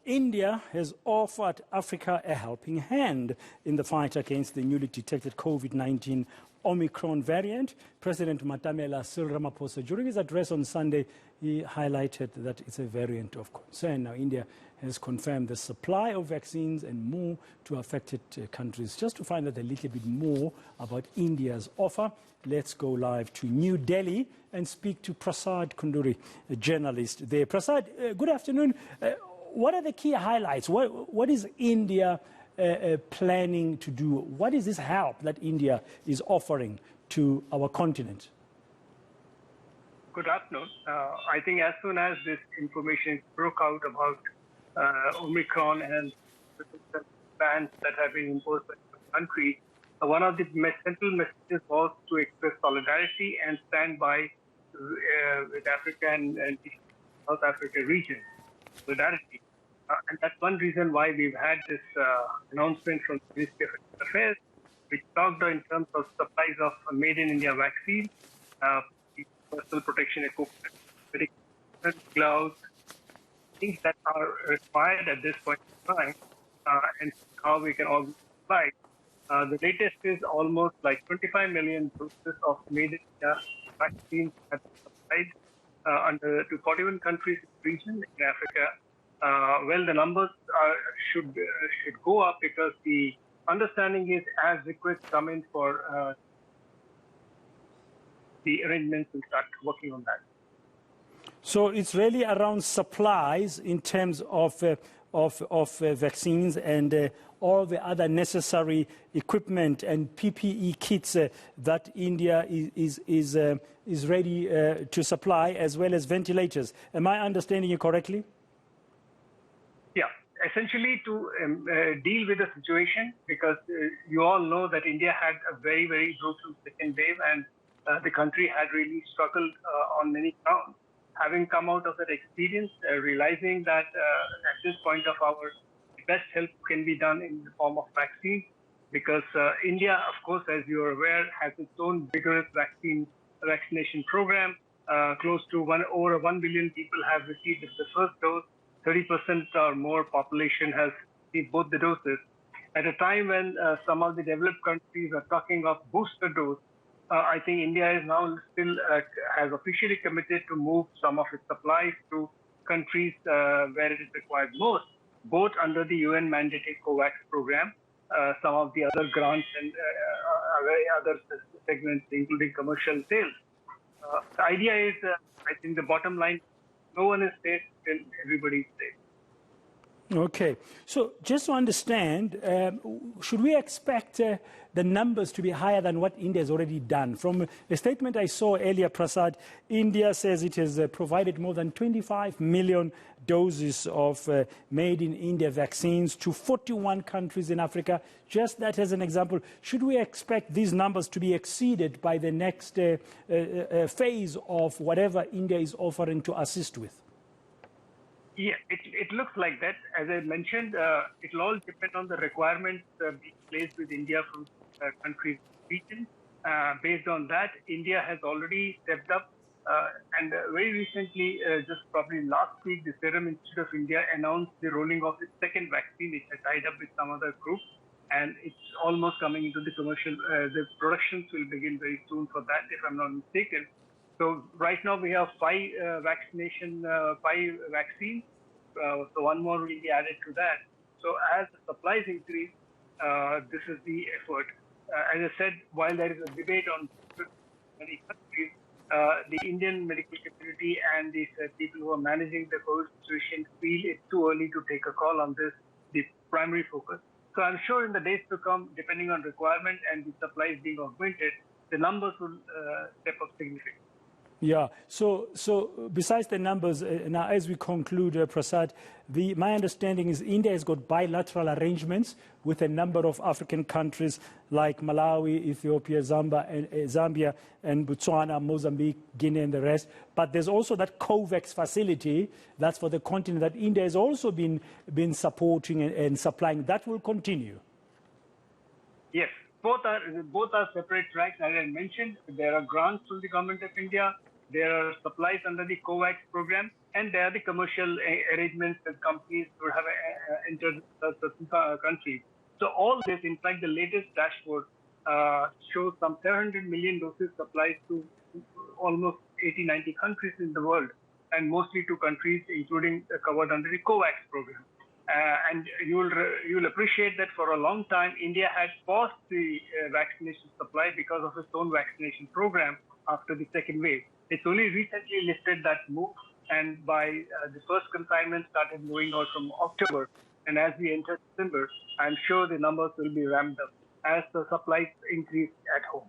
India has offered Africa a helping hand in the fight against the newly detected COVID-19 Omicron variant. President Matamela Cyril Ramaphosa, during his address on Sunday, he highlighted that it's a variant of concern. Now, India has confirmed the supply of vaccines and more to affected countries. Just to find out a little bit more about India's offer, let's go live to New Delhi and speak to Prasad Kunduri, a journalist there. Prasad, good afternoon. What are the key highlights? What is India planning to do? What is this help that India is offering to our continent? Good afternoon. I think as soon as this information broke out about Omicron and the bans that have been imposed by the country, one of the central messages was to express solidarity and stand by with Africa and the South Africa region. Solidarity. And that's one reason why we've had this announcement from the Ministry of External Affairs, which talked in terms of supplies of made in India vaccine, personal protection equipment, medical gloves, things that are required at this point in time, and how we can all supply. The latest is almost like 25 million doses of made in India vaccines have been supplied to 41 countries in the region in Africa. Well, the numbers should go up because the understanding is as requests come in for the arrangements will start working on that. So it's really around supplies in terms of vaccines and all the other necessary equipment and PPE kits that India is ready to supply, as well as ventilators. Am I understanding you correctly? Yeah, essentially to deal with the situation, because you all know that India had a very, very brutal second wave, and the country had really struggled on many counts. Having come out of that experience, realizing that at this point of our best help can be done in the form of vaccine, because India, of course, as you are aware, has its own vigorous vaccination program. Close to over 1 billion people have received the first dose. 30% or more population has received both the doses. At a time when some of the developed countries are talking of booster dose, I think India is now still has officially committed to move some of its supplies to countries where it is required most, both under the UN mandated COVAX program, some of the other grants and other segments, including commercial sales. The idea is, I think the bottom line, no one is safe till everybody is safe. Okay. So just to understand, should we expect the numbers to be higher than what India has already done? From a statement I saw earlier, Prasad, India says it has provided more than 25 million doses of made in India vaccines to 41 countries in Africa. Just that as an example, should we expect these numbers to be exceeded by the next phase of whatever India is offering to assist with? Yeah, it looks like that. As I mentioned, it will all depend on the requirements being placed with India from countries region. Based on that, India has already stepped up. And very recently, just probably last week, the Serum Institute of India announced the rolling of its second vaccine. It had tied up with some other group, and it's almost coming into the commercial. The productions will begin very soon for that, if I'm not mistaken. So right now we have five vaccines. So one more will be added to that. So as the supplies increase, this is the effort. As I said, while there is a debate on many countries, the Indian medical community and the people who are managing the COVID situation feel it's too early to take a call on this, the primary focus. So I'm sure in the days to come, depending on requirement and the supplies being augmented, the numbers will step up significantly. Yeah. So besides the numbers, now as we conclude, Prasad, my understanding is India has got bilateral arrangements with a number of African countries like Malawi, Ethiopia, Zambia, and Botswana, Mozambique, Guinea, and the rest. But there's also that COVAX facility that's for the continent that India has also been supporting and supplying. That will continue. Yes. Both are separate tracks. As I mentioned, there are grants from the government of India. There are supplies under the COVAX program. and there are the commercial arrangements that companies would have entered certain countries. So all this, in fact, the latest dashboard shows some 700 million doses supplied to almost 80, 90 countries in the world, and mostly to countries including covered under the COVAX program. And you'll appreciate that for a long time, India had paused the vaccination supply because of its own vaccination program after the second wave. It's only recently lifted that move, and by the first consignment started moving out from October. And as we enter December, I'm sure the numbers will be ramped up as the supplies increase at home.